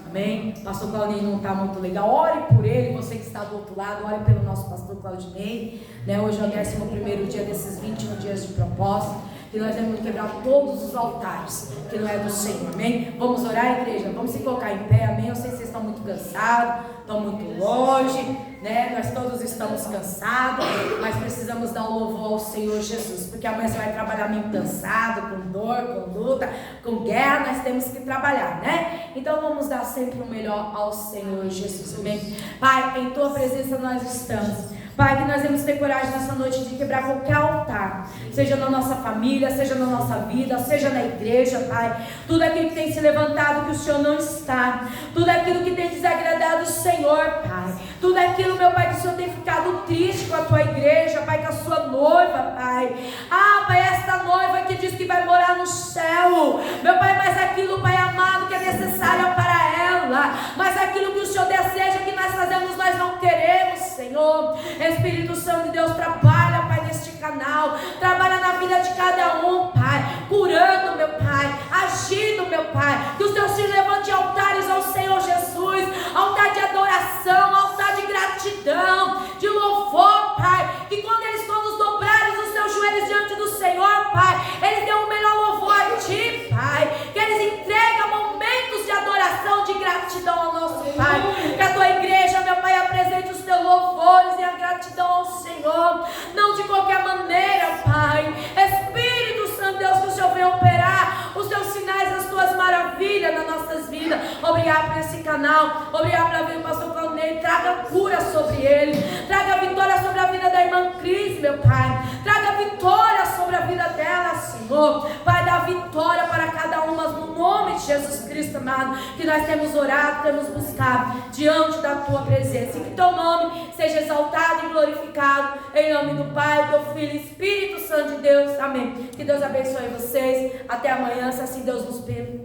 amém? Pastor Claudinei não está muito legal, ore por ele. Você que está do outro lado, ore pelo nosso pastor Claudinei, né? Hoje é o 11º dia desses 21 dias de propósito, que nós devemos quebrar todos os altares que não é do Senhor, amém? Vamos orar, igreja? Vamos se colocar em pé, amém? Eu sei que vocês estão muito cansados, estão muito longe, né? Nós todos estamos cansados, mas precisamos dar um louvor ao Senhor Jesus, porque amanhã você vai trabalhar meio cansado, com dor, com luta, com guerra. Nós temos que trabalhar, né? Então vamos dar sempre o melhor ao Senhor Jesus, amém? Pai, em tua presença nós estamos. Pai, que nós devemos ter coragem nessa noite de quebrar qualquer altar, seja na nossa família, seja na nossa vida, seja na igreja, Pai. Tudo aquilo que tem se levantado que o Senhor não está, tudo aquilo que tem desagradado o Senhor, Pai. Tudo aquilo, meu Pai, que o Senhor tem ficado triste com a tua igreja, Pai, com a sua noiva, Pai. Ah, Pai, esta noiva que diz que vai morar no céu, meu Pai, mas aquilo, Pai amado, que é necessário para ela, mas aquilo que o Senhor deseja que nós fazemos, nós não queremos, Senhor. Espírito Santo de Deus, trabalha, Pai, neste canal, trabalha na vida de cada um, Pai, curando, meu Pai, agindo, meu Pai, que os teus filhos levantem altares ao Senhor Jesus, altar de adoração, altar de gratidão, de louvor, Pai, que quando eles todos dobrarem os seus joelhos diante do Senhor, Pai, eles dêem o melhor louvor a Ti, Pai, que eles entregam momentos de adoração, de gratidão ao nosso Pai, que a Tua igreja, meu Pai, apresente os Teus louvores e a gratidão ao Senhor, não de qualquer maneira, Pai. Espírito Santo Deus, que o Senhor venha operar os Teus sinais, as Tuas maravilhas nas nossas vidas. Obrigado por esse canal, obrigado pela vida do pastor Claudinei. Traga cura sobre ele, traga vitória sobre a vida da irmã Cris, meu Pai, traga vitória sobre a vida dela, Senhor. Pai, dá vitória para cada uma, no nome de Jesus Cristo, amado, que nós temos orado, temos buscado diante da Tua presença, e que Teu nome seja exaltado e glorificado, em nome do Pai, do Filho e Espírito Santo de Deus, amém. Que Deus abençoe vocês, até amanhã, se assim Deus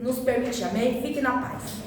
nos permitir, amém. Fique na paz.